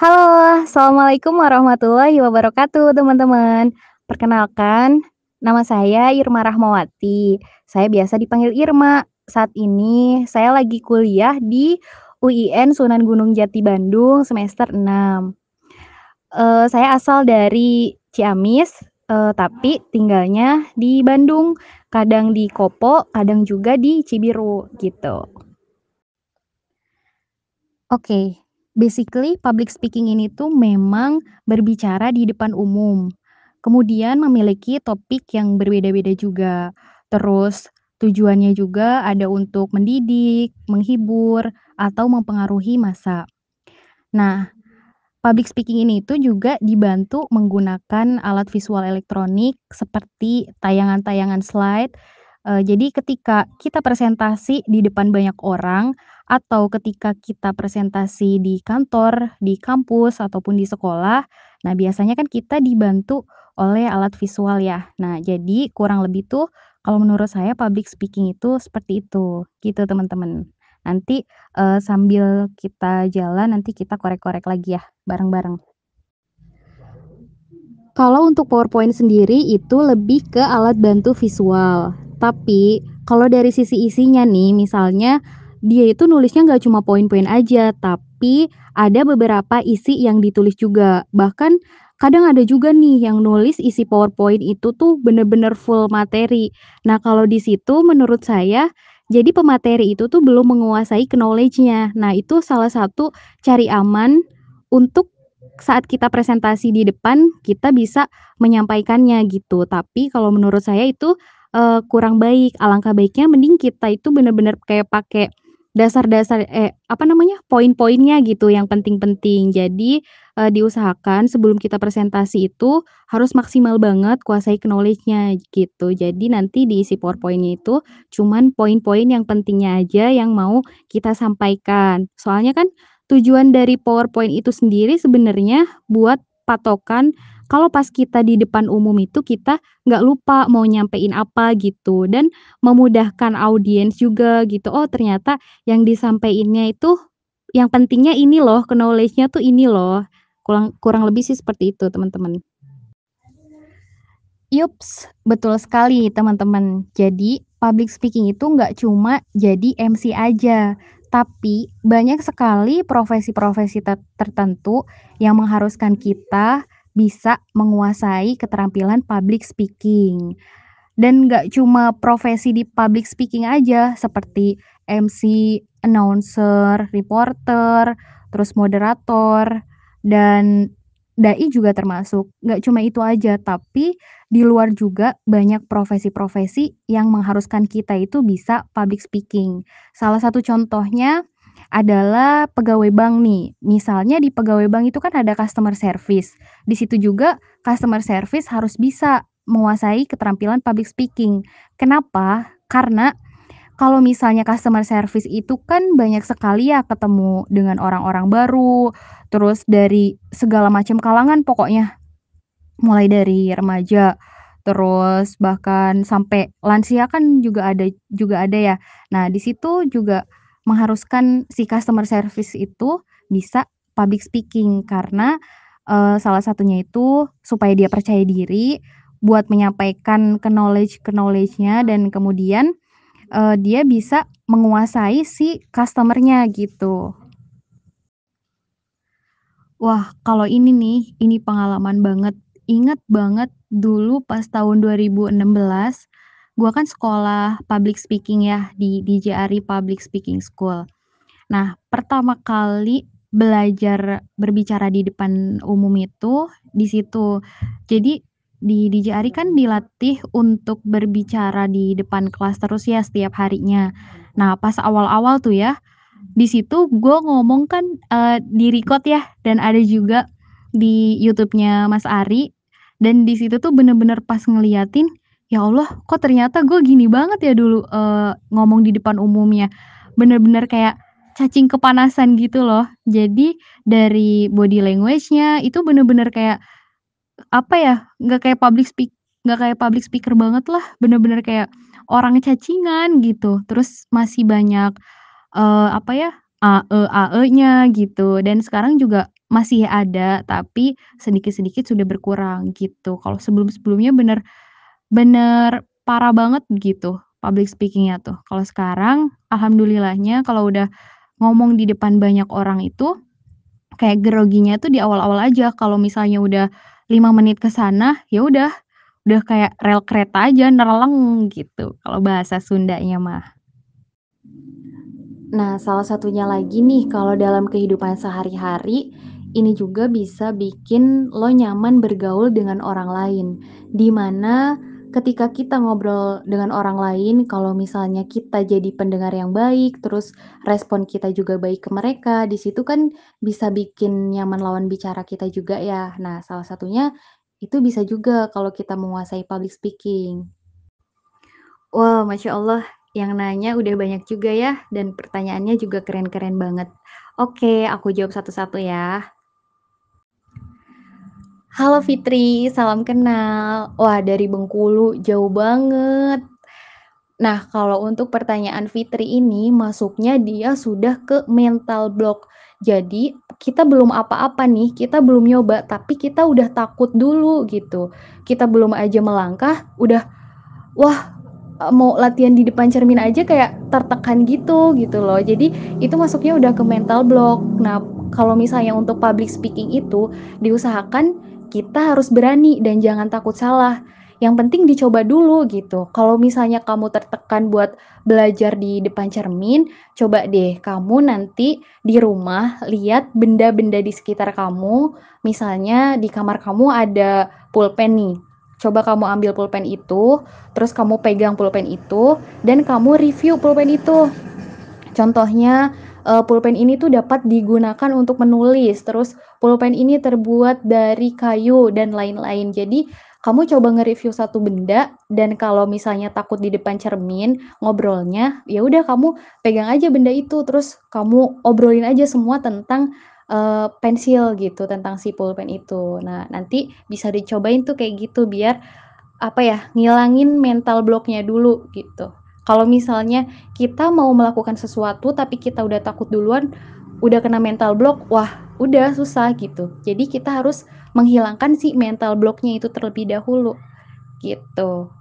Halo, assalamualaikum warahmatullahi wabarakatuh, teman-teman. Perkenalkan, nama saya Irma Rahmawati. Saya biasa dipanggil Irma. Saat ini saya lagi kuliah di UIN Sunan Gunung Jati Bandung semester 6. Saya asal dari Ciamis, tapi tinggalnya di Bandung, kadang di Kopo, kadang juga di Cibiru, gitu. Oke, basically public speaking ini tuh memang berbicara di depan umum, kemudian memiliki topik yang berbeda-beda juga. Terus tujuannya juga ada untuk mendidik, menghibur, atau mempengaruhi massa. Nah, public speaking ini tuh juga dibantu menggunakan alat visual elektronik seperti tayangan-tayangan slide. Jadi ketika kita presentasi di depan banyak orang atau ketika kita presentasi di kantor, di kampus, ataupun di sekolah, nah biasanya kan kita dibantu oleh alat visual ya. Nah, jadi kurang lebih tuh kalau menurut saya public speaking itu seperti itu, gitu teman-teman. Nanti, sambil kita jalan nanti kita korek-korek lagi ya, bareng-bareng. Kalau untuk PowerPoint sendiri itu lebih ke alat bantu visual. Tapi kalau dari sisi isinya nih, misalnya dia itu nulisnya nggak cuma poin-poin aja, tapi ada beberapa isi yang ditulis juga. Bahkan kadang ada juga nih yang nulis isi PowerPoint itu tuh bener-bener full materi. Nah, kalau di situ menurut saya, jadi pemateri itu tuh belum menguasai knowledge-nya. Nah, itu salah satu cari aman untuk saat kita presentasi di depan, kita bisa menyampaikannya gitu. Tapi kalau menurut saya itu, kurang baik. Alangkah baiknya mending kita itu bener-bener kayak pakai dasar-dasar apa namanya, poin-poinnya gitu yang penting-penting. Jadi, diusahakan sebelum kita presentasi itu harus maksimal banget kuasai knowledge-nya gitu. Jadi nanti di isi PowerPoint-nya itu cuman poin-poin yang pentingnya aja yang mau kita sampaikan. Soalnya kan tujuan dari PowerPoint itu sendiri sebenarnya buat patokan kalau pas kita di depan umum itu kita nggak lupa mau nyampein apa gitu dan memudahkan audiens juga gitu, "Oh ternyata yang disampaiinnya itu yang pentingnya ini loh, knowledge-nya tuh ini loh." Kurang kurang lebih sih seperti itu teman-teman. Yups, betul sekali teman-teman. Jadi, public speaking itu nggak cuma jadi MC aja, tapi banyak sekali profesi-profesi tertentu yang mengharuskan kita bisa menguasai keterampilan public speaking. Dan nggak cuma profesi di public speaking aja, seperti MC, announcer, reporter, terus moderator, dan dai juga termasuk. Nggak cuma itu aja, tapi di luar juga banyak profesi-profesi yang mengharuskan kita itu bisa public speaking. Salah satu contohnya adalah pegawai bank nih. Misalnya di pegawai bank itu kan ada customer service. Di situ juga customer service harus bisa menguasai keterampilan public speaking. Kenapa? Karena kalau misalnya customer service itu kan banyak sekali ya ketemu dengan orang-orang baru, terus dari segala macam kalangan pokoknya. Mulai dari remaja, terus bahkan sampai lansia kan juga ada ya. Nah, di situ juga mengharuskan si customer service itu bisa public speaking karena, salah satunya itu supaya dia percaya diri buat menyampaikan knowledge-nya dan kemudian, dia bisa menguasai si customer-nya gitu. Wah, kalau ini nih, ini pengalaman banget. Ingat banget dulu pas tahun 2016, gua kan sekolah public speaking ya di JARI Public Speaking School. Nah, pertama kali belajar berbicara di depan umum itu di situ. Jadi di JARI kan dilatih untuk berbicara di depan kelas terus ya setiap harinya. Nah, pas awal-awal tuh ya di situ gue ngomong kan, di-record ya dan ada juga di YouTube-nya Mas Ari, dan di situ tuh bener-bener pas ngeliatin, ya Allah kok ternyata gue gini banget ya dulu, ngomong di depan umumnya. Bener-bener kayak cacing kepanasan gitu loh. Jadi dari body language-nya itu bener-bener kayak, apa ya, nggak kayak public speaker banget lah, bener-bener kayak orang cacingan gitu. Terus masih banyak apa ya, AE-AE-nya gitu, dan sekarang juga masih ada, tapi sedikit-sedikit sudah berkurang gitu. Kalau sebelum-sebelumnya bener parah banget gitu public speaking-nya tuh. Kalau sekarang alhamdulillahnya kalau udah ngomong di depan banyak orang itu, kayak groginya tuh di awal-awal aja, kalau misalnya udah 5 menit ke sana, ya udah kayak rel kereta aja nereleng gitu, kalau bahasa Sundanya mah. Nah, salah satunya lagi nih, kalau dalam kehidupan sehari-hari, ini juga bisa bikin lo nyaman bergaul dengan orang lain. Di mana ketika kita ngobrol dengan orang lain, kalau misalnya kita jadi pendengar yang baik, terus respon kita juga baik ke mereka, di situ kan bisa bikin nyaman lawan bicara kita juga ya. Nah, salah satunya itu bisa juga kalau kita menguasai public speaking. Wah, Masya Allah, yang nanya udah banyak juga ya, dan pertanyaannya juga keren-keren banget. Oke, aku jawab satu-satu ya. Halo Fitri, salam kenal. Wah, dari Bengkulu, jauh banget. Nah, kalau untuk pertanyaan Fitri ini, masuknya dia sudah ke mental block. Jadi, kita belum apa-apa nih, kita belum nyoba, tapi kita udah takut dulu gitu. Kita belum aja melangkah, udah, wah, mau latihan di depan cermin aja kayak tertekan gitu loh. Jadi itu masuknya udah ke mental block. Nah, kalau misalnya untuk public speaking itu diusahakan kita harus berani dan jangan takut salah. Yang penting dicoba dulu gitu. Kalau misalnya kamu tertekan buat belajar di depan cermin, coba deh kamu nanti di rumah lihat benda-benda di sekitar kamu. Misalnya di kamar kamu ada pulpen nih. Coba kamu ambil pulpen itu, terus kamu pegang pulpen itu dan kamu review pulpen itu. Contohnya, pulpen ini tuh dapat digunakan untuk menulis, terus pulpen ini terbuat dari kayu dan lain-lain. Jadi, kamu coba nge-review satu benda dan kalau misalnya takut di depan cermin ngobrolnya, ya udah kamu pegang aja benda itu, terus kamu obrolin aja semua tentang, pensil gitu, tentang si pulpen itu. Nah, nanti bisa dicobain tuh kayak gitu biar apa ya, ngilangin mental block-nya dulu gitu. Kalau misalnya kita mau melakukan sesuatu tapi kita udah takut duluan, udah kena mental block, wah udah susah gitu. Jadi kita harus menghilangkan si mental block-nya itu terlebih dahulu, gitu.